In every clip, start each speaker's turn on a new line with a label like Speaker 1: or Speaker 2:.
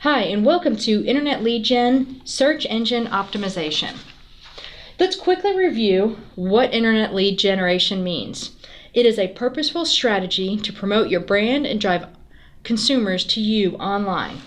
Speaker 1: Hi, and welcome to Internet Lead Gen Search Engine Optimization. Let's quickly review what Internet Lead Generation means. It is a purposeful strategy to promote your brand and drive consumers to you online.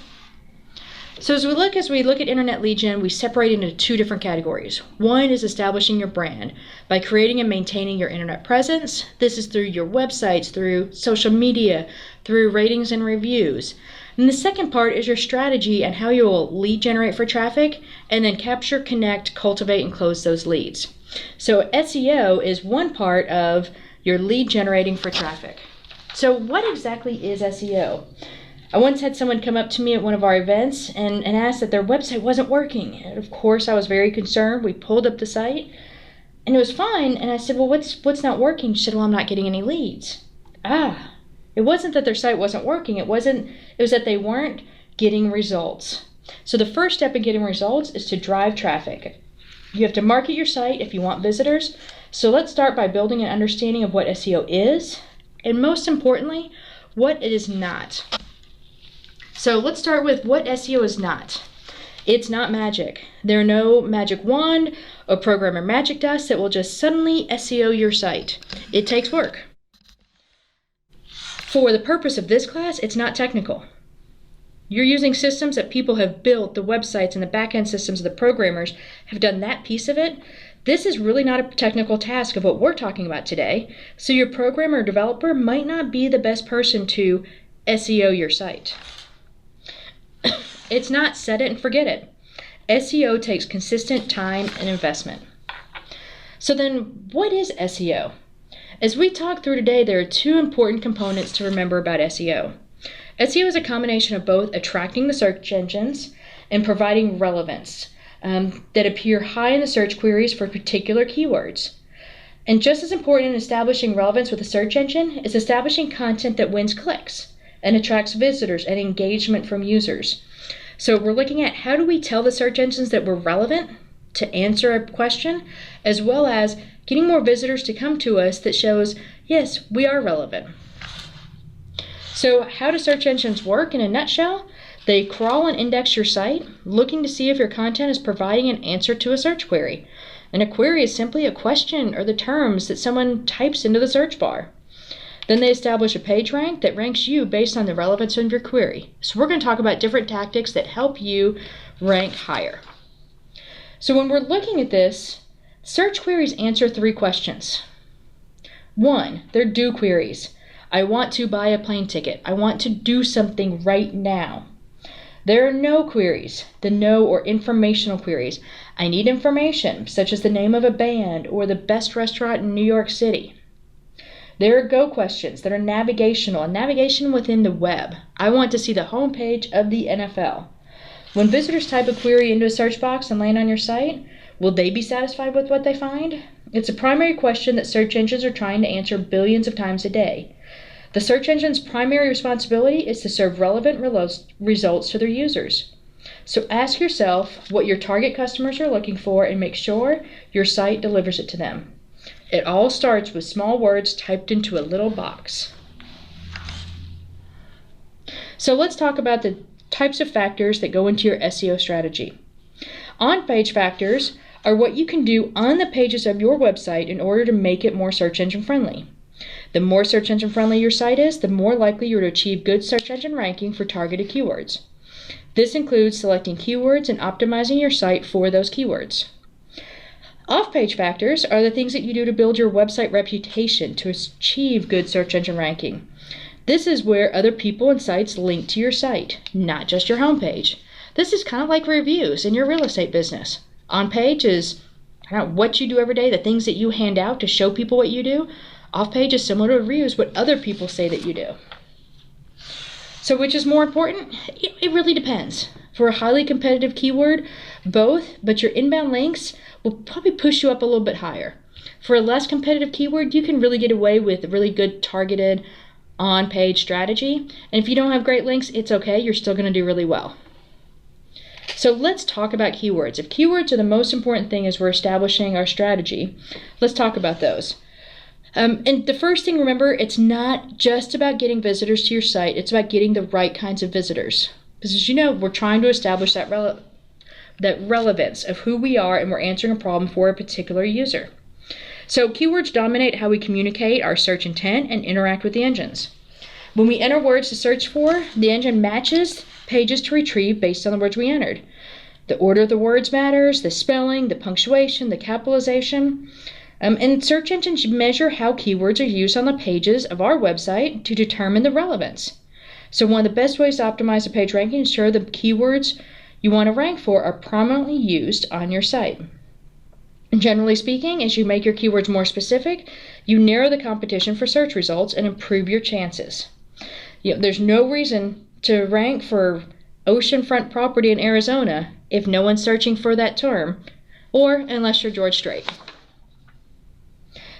Speaker 1: So as we look at Internet Lead Gen, we separate it into two different categories. One is establishing your brand by creating and maintaining your internet presence. This is through your websites, through social media, through ratings and reviews. And the second part is your strategy and how you will lead generate for traffic and then capture, connect, cultivate, and close those leads. So SEO is one part of your lead generating for traffic. So what exactly is SEO? I once had someone come up to me at one of our events and asked that their website wasn't working. And of course, I was very concerned. We pulled up the site and it was fine. And I said, well, what's not working? She said, well, I'm not getting any leads. It wasn't that their site wasn't working. It was that they weren't getting results. So the first step in getting results is to drive traffic. You have to market your site if you want visitors. So let's start by building an understanding of what SEO is, and most importantly, what it is not. So let's start with what SEO is not. It's not magic. There are no magic wand or programmer magic dust that will just suddenly SEO your site. It takes work. For the purpose of this class, it's not technical. You're using systems that people have built, the websites and the back-end systems of the programmers have done that piece of it. This is really not a technical task of what we're talking about today, so your programmer or developer might not be the best person to SEO your site. It's not set it and forget it. SEO takes consistent time and investment. So then, what is SEO? As we talk through today, there are two important components to remember about SEO. SEO is a combination of both attracting the search engines and providing relevance that appear high in the search queries for particular keywords. And just as important in establishing relevance with a search engine is establishing content that wins clicks and attracts visitors and engagement from users. So we're looking at how do we tell the search engines that we're relevant to answer a question, as well as getting more visitors to come to us that shows, yes, we are relevant. So how do search engines work in a nutshell? They crawl and index your site, looking to see if your content is providing an answer to a search query. And a query is simply a question or the terms that someone types into the search bar. Then they establish a page rank that ranks you based on the relevance of your query. So we're going to talk about different tactics that help you rank higher. So when we're looking at this, search queries answer three questions. One, they're do queries. I want to buy a plane ticket. I want to do something right now. There are no queries, the no or informational queries. I need information, such as the name of a band or the best restaurant in New York City. There are go questions that are navigational and navigation within the web. I want to see the homepage of the NFL. When visitors type a query into a search box and land on your site, will they be satisfied with what they find? It's a primary question that search engines are trying to answer billions of times a day. The search engine's primary responsibility is to serve relevant results to their users. So ask yourself what your target customers are looking for and make sure your site delivers it to them. It all starts with small words typed into a little box. So let's talk about the types of factors that go into your SEO strategy. On-page factors are what you can do on the pages of your website in order to make it more search engine friendly. The more search engine friendly your site is, the more likely you're to achieve good search engine ranking for targeted keywords. This includes selecting keywords and optimizing your site for those keywords. Off-page factors are the things that you do to build your website reputation to achieve good search engine ranking. This is where other people and sites link to your site, not just your homepage. This is kind of like reviews in your real estate business. On-page is what you do every day, the things that you hand out to show people what you do. Off-page is similar to reviews, what other people say that you do. So which is more important? It really depends. For a highly competitive keyword, both, but your inbound links will probably push you up a little bit higher. For a less competitive keyword, you can really get away with a really good targeted on-page strategy. And if you don't have great links, it's okay. You're still going to do really well. So let's talk about keywords. If keywords are the most important thing as we're establishing our strategy, let's talk about those. And the first thing, remember, it's not just about getting visitors to your site. It's about getting the right kinds of visitors. Because as you know, we're trying to establish that relevance of who we are, and we're answering a problem for a particular user. So keywords dominate how we communicate our search intent and interact with the engines. When we enter words to search for, the engine matches pages to retrieve based on the words we entered. The order of the words matters, the spelling, the punctuation, the capitalization. And search engines measure how keywords are used on the pages of our website to determine the relevance. So one of the best ways to optimize a page ranking is ensure the keywords you want to rank for are prominently used on your site. Generally speaking, as you make your keywords more specific, you narrow the competition for search results and improve your chances. There's no reason to rank for oceanfront property in Arizona if no one's searching for that term, or unless you're George Strait.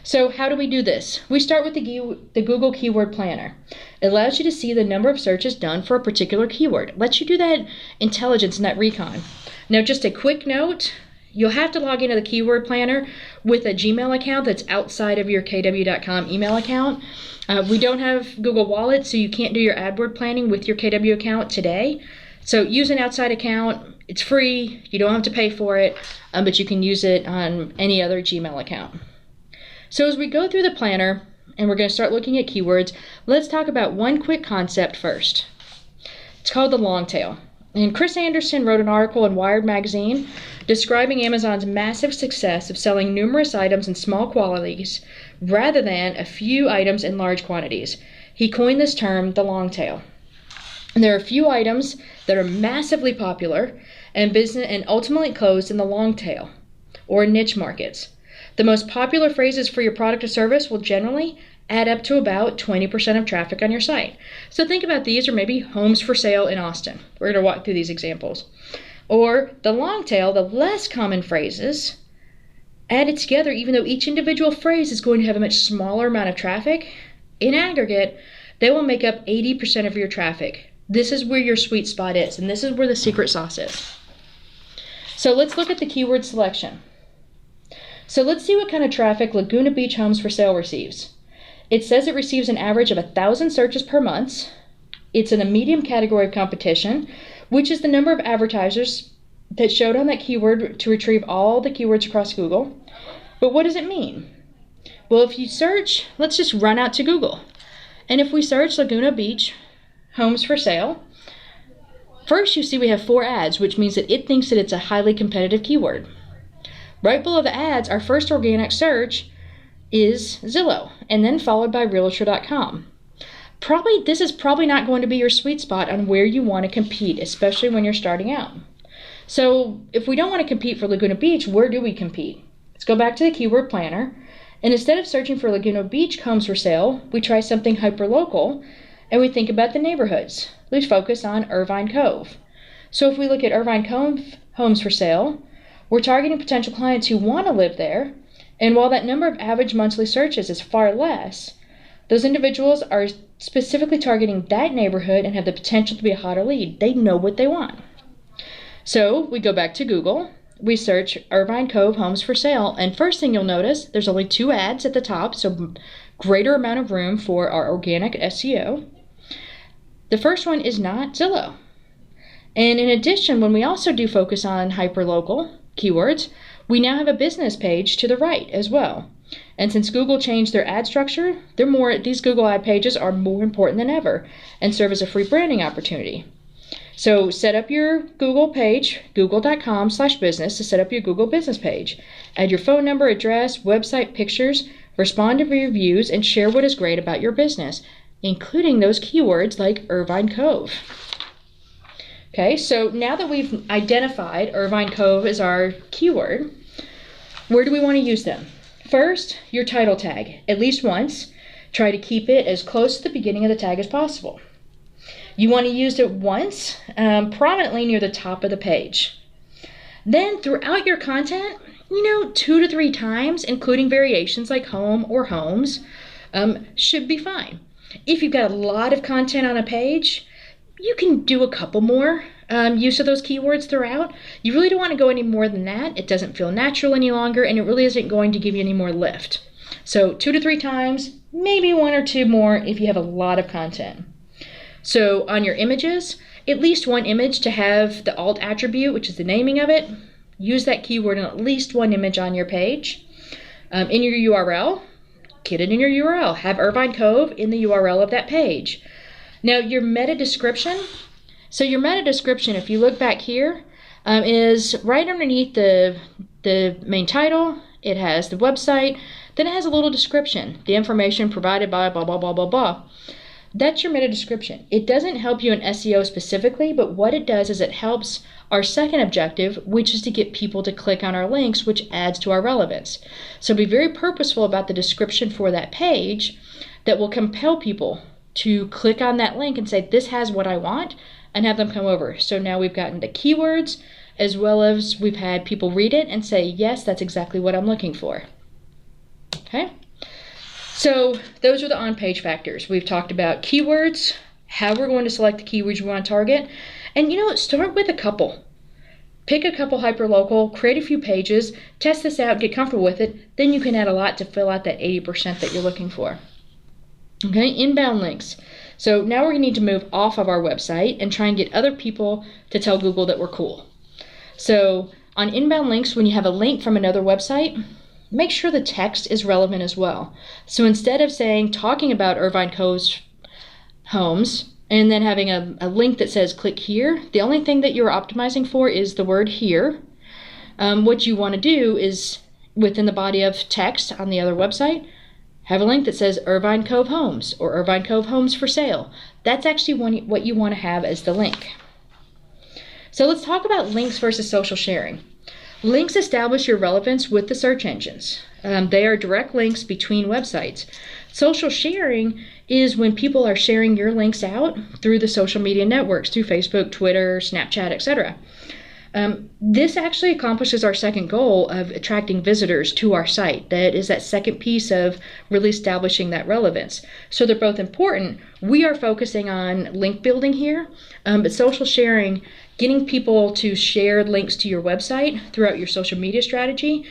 Speaker 1: So how do we do this? We start with the Google Keyword Planner. It allows you to see the number of searches done for a particular keyword. It lets you do that intelligence and that recon. Now, just a quick note, you'll have to log into the Keyword Planner with a Gmail account that's outside of your kw.com email account. We don't have Google Wallet, so you can't do your AdWord planning with your KW account today. So use an outside account. It's free. You don't have to pay for it, but you can use it on any other Gmail account. So as we go through the planner, and we're going to start looking at keywords, let's talk about one quick concept first. It's called the Longtail. And Chris Anderson wrote an article in Wired magazine describing Amazon's massive success of selling numerous items in small quantities rather than a few items in large quantities. He coined this term the Longtail. And there are a few items that are massively popular and ultimately closed in the long tail or niche markets. The most popular phrases for your product or service will generally add up to about 20% of traffic on your site. So think about these, or maybe homes for sale in Austin. We're going to walk through these examples. Or the long tail, the less common phrases added together, even though each individual phrase is going to have a much smaller amount of traffic, in aggregate, they will make up 80% of your traffic. This is where your sweet spot is, and this is where the secret sauce is. So let's look at the keyword selection. So let's see what kind of traffic Laguna Beach Homes for Sale receives. It says it receives an average of 1,000 searches per month. It's in a medium category of competition, which is the number of advertisers that showed on that keyword to retrieve all the keywords across Google. But what does it mean? Well, if you search, let's just run out to Google. And if we search Laguna Beach Homes for Sale, first you see we have 4 ads, which means that it thinks that it's a highly competitive keyword. Right below the ads, our first organic search is Zillow, and then followed by Realtor.com. This is probably not going to be your sweet spot on where you want to compete, especially when you're starting out. So if we don't want to compete for Laguna Beach, where do we compete? Let's go back to the Keyword Planner, and instead of searching for Laguna Beach Homes for Sale, we try something hyper-local, and we think about the neighborhoods. We focus on Irvine Cove. So if we look at Irvine Cove Homes for Sale, we're targeting potential clients who want to live there, and while that number of average monthly searches is far less, those individuals are specifically targeting that neighborhood and have the potential to be a hotter lead. They know what they want. So we go back to Google, we search Irvine Cove Homes for Sale, and first thing you'll notice, there's only 2 ads at the top, so greater amount of room for our organic SEO. The first one is not Zillow. And in addition, when we also do focus on hyperlocal keywords, we now have a business page to the right as well. And since Google changed their ad structure, these Google ad pages are more important than ever and serve as a free branding opportunity. So set up your Google page, google.com/business, to set up your Google business page. Add your phone number, address, website, pictures, respond to reviews, and share what is great about your business, including those keywords like Irvine Cove. Okay, so now that we've identified Irvine Cove as our keyword, where do we want to use them? First, your title tag. At least once, try to keep it as close to the beginning of the tag as possible. You want to use it once, prominently near the top of the page. Then throughout your content, 2 to 3 times, including variations like home or homes, should be fine. If you've got a lot of content on a page, you can do a couple more use of those keywords throughout. You really don't want to go any more than that. It doesn't feel natural any longer, and it really isn't going to give you any more lift. So 2 to 3 times, maybe 1 or 2 more if you have a lot of content. So on your images, at least one image to have the alt attribute, which is the naming of it. Use that keyword in at least one image on your page. In your URL, get it in your URL. Have Irvine Cove in the URL of that page. Now your meta description. So your meta description, if you look back here, is right underneath the main title. It has the website. Then it has a little description. The information provided by blah, blah, blah, blah, blah. That's your meta description. It doesn't help you in SEO specifically, but what it does is it helps our second objective, which is to get people to click on our links, which adds to our relevance. So be very purposeful about the description for that page that will compel people to click on that link and say, this has what I want, and have them come over. So now we've gotten the keywords, as well as we've had people read it and say, yes, that's exactly what I'm looking for. Okay? So those are the on-page factors. We've talked about keywords, how we're going to select the keywords we want to target, and start with a couple. Pick a couple hyperlocal, create a few pages, test this out, get comfortable with it, then you can add a lot to fill out that 80% that you're looking for. Okay, inbound links. So now we're going to need to move off of our website and try and get other people to tell Google that we're cool. So on inbound links, when you have a link from another website, make sure the text is relevant as well. So instead of talking about Irvine Cove's homes and then having a link that says click here, the only thing that you're optimizing for is the word here. What you want to do is within the body of text on the other website, have a link that says Irvine Cove Homes or Irvine Cove Homes for sale. That's actually what you want to have as the link. So let's talk about links versus social sharing. Links establish your relevance with the search engines. They are direct links between websites. Social sharing is when people are sharing your links out through the social media networks, through Facebook, Twitter, Snapchat, etc. This actually accomplishes our second goal of attracting visitors to our site. That is that second piece of really establishing that relevance. So they're both important. We are focusing on link building here, but social sharing, getting people to share links to your website throughout your social media strategy,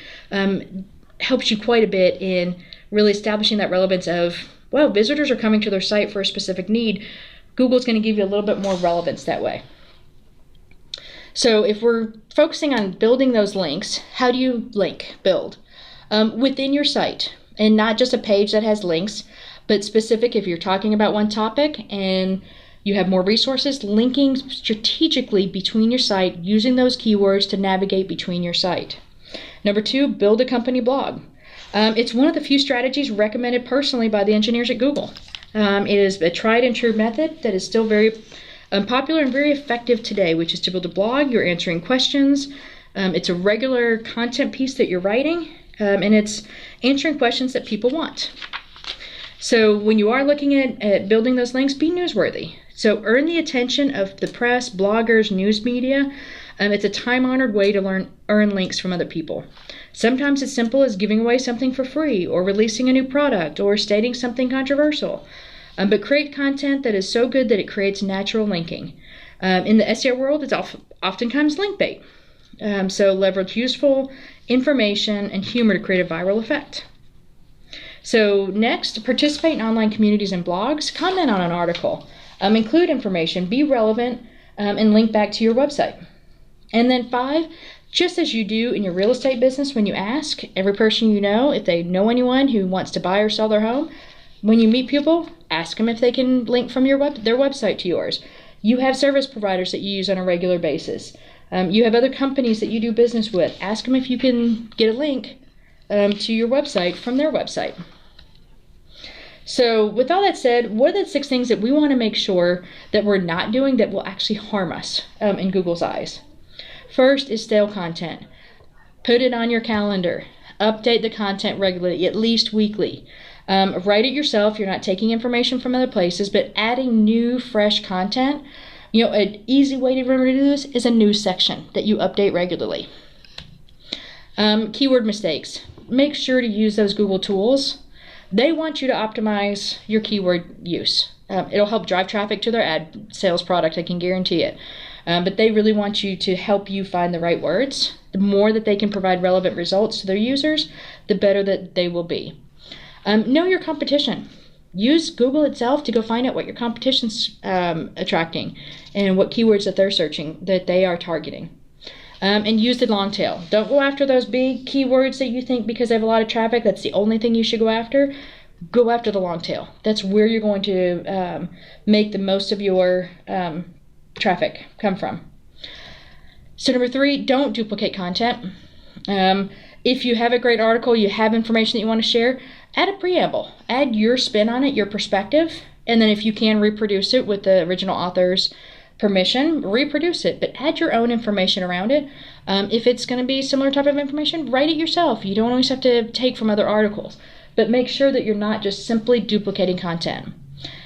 Speaker 1: helps you quite a bit in really establishing that relevance of, well, visitors are coming to their site for a specific need. Google's going to give you a little bit more relevance that way. So if we're focusing on building those links, how do you build? Within your site, and not just a page that has links, but specific if you're talking about one topic and you have more resources, linking strategically between your site, using those keywords to navigate between your site. Number 2, build a company blog. It's one of the few strategies recommended personally by the engineers at Google. It is a tried and true method that is still very popular and very effective today, which is to build a blog. You're answering questions. It's a regular content piece that you're writing, and it's answering questions that people want. So when you are looking at building those links, be newsworthy. So earn the attention of the press, bloggers, news media. It's a time-honored way to earn links from other people. Sometimes it's simple as giving away something for free, or releasing a new product, or stating something controversial. But create content that is so good that it creates natural linking. In the SEO world, it's oftentimes link bait. So leverage useful information and humor to create a viral effect. So next, participate in online communities and blogs. Comment on an article. Include information. Be relevant and link back to your website. And then 5, just as you do in your real estate business when you ask every person you know if they know anyone who wants to buy or sell their home, when you meet people, ask them if they can link from their website to yours. You have service providers that you use on a regular basis. You have other companies that you do business with. Ask them if you can get a link to your website from their website. So with all that said, what are the 6 things that we want to make sure that we're not doing that will actually harm us in Google's eyes? First is stale content. Put it on your calendar. Update the content regularly, at least weekly. Write it yourself. You're not taking information from other places, but adding new, fresh content. An easy way to remember to do this is a news section that you update regularly. Keyword mistakes. Make sure to use those Google tools. They want you to optimize your keyword use. It'll help drive traffic to their ad sales product, I can guarantee it. But they really want you to help you find the right words. The more that they can provide relevant results to their users, the better that they will be. Know your competition. use Google itself to go find out what your competition's attracting and what keywords that they're searching, that they are targeting. And use the long tail. Don't go after those big keywords that you think because they have a lot of traffic, that's the only thing you should go after. Go after the long tail. That's where you're going to make the most of your traffic come from. So number 3, don't duplicate content. If you have a great article, you have information that you want to share, add a preamble. Add your spin on it, your perspective, and then if you can reproduce it with the original author's permission, reproduce it, but add your own information around it. If it's going to be similar type of information, write it yourself. You don't always have to take from other articles, but make sure that you're not just simply duplicating content.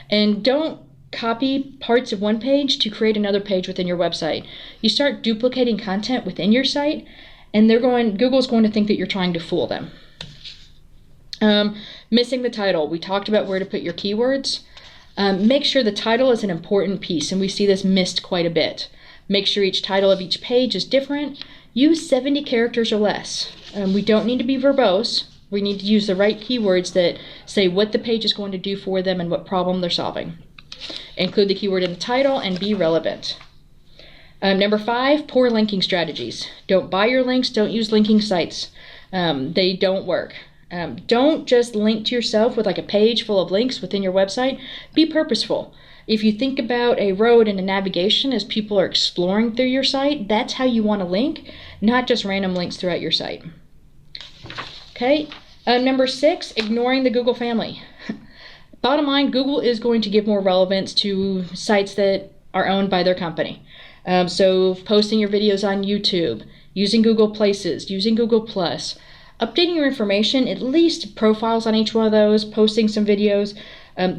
Speaker 1: And don't copy parts of one page to create another page within your website. You start duplicating content within your site, and Google's going to think that you're trying to fool them. Missing the title. We talked about where to put your keywords. Make sure the title is an important piece, and we see this missed quite a bit. Make sure each title of each page is different. Use 70 characters or less. We don't need to be verbose. We need to use the right keywords that say what the page is going to do for them and what problem they're solving. Include the keyword in the title and be relevant. Number 5, poor linking strategies. Don't buy your links. Don't use linking sites. They don't work. Don't just link to yourself with like a page full of links within your website. Be purposeful. If you think about a road and a navigation as people are exploring through your site, that's how you want to link, not just random links throughout your site. Okay. Number 6, ignoring the Google family. Bottom line, Google is going to give more relevance to sites that are owned by their company. So posting your videos on YouTube, using Google Places, using Google Plus, updating your information, at least profiles on each one of those, posting some videos,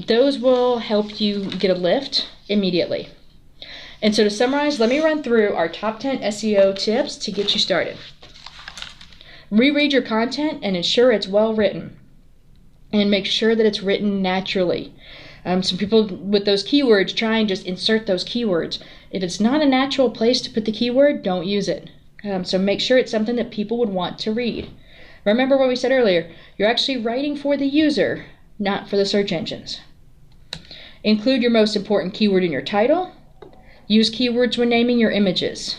Speaker 1: those will help you get a lift immediately. And so to summarize, let me run through our top 10 SEO tips to get you started. Reread your content and ensure it's well written. And make sure that it's written naturally. Some people with those keywords try and just insert those keywords. If it's not a natural place to put the keyword, don't use it. So make sure it's something that people would want to read. Remember what we said earlier, you're actually writing for the user, not for the search engines. Include your most important keyword in your title. Use keywords when naming your images.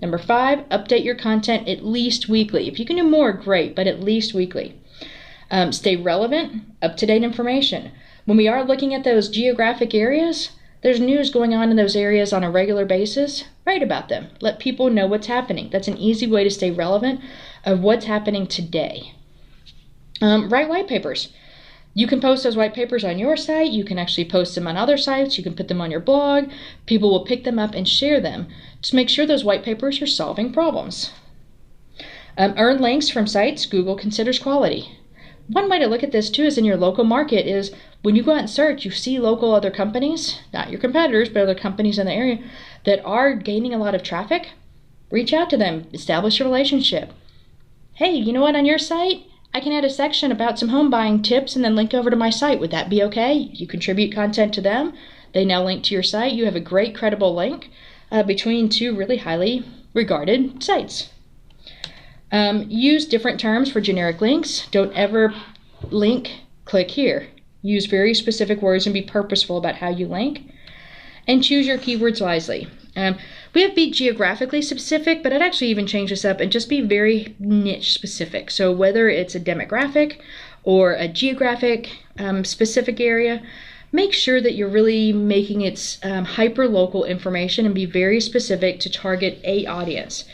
Speaker 1: Number 5, update your content at least weekly. If you can do more, great, but at least weekly. Stay relevant, up-to-date information. When we are looking at those geographic areas, there's news going on in those areas on a regular basis. Write about them. Let people know what's happening. That's an easy way to stay relevant of what's happening today. Write white papers. You can post those white papers on your site. You can actually post them on other sites. You can put them on your blog. People will pick them up and share them. Just make sure those white papers are solving problems. Earn links from sites Google considers quality. One way to look at this too is in your local market is when you go out and search, you see local other companies, not your competitors, but other companies in the area that are gaining a lot of traffic. Reach out to them, establish a relationship. Hey, you know what, on your site, I can add a section about some home buying tips and then link over to my site. Would that be okay? You contribute content to them. They now link to your site. You have a great credible link between two really highly regarded sites. Use different terms for generic links. Don't ever link, click here. Use very specific words and be purposeful about how you link. And choose your keywords wisely. We have be geographically specific, but I'd actually even change this up and just be very niche specific. So whether it's a demographic or a geographic specific area, make sure that you're really making it hyper-local information and be very specific to target a audience.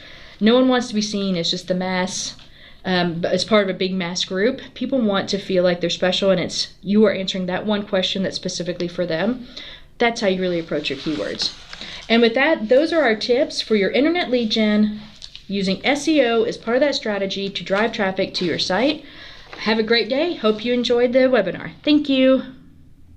Speaker 1: No one wants to be seen as just the mass, as part of a big mass group. People want to feel like they're special and you are answering that one question that's specifically for them. That's how you really approach your keywords. And with that, those are our tips for your internet lead gen using SEO as part of that strategy to drive traffic to your site. Have a great day. Hope you enjoyed the webinar. Thank you.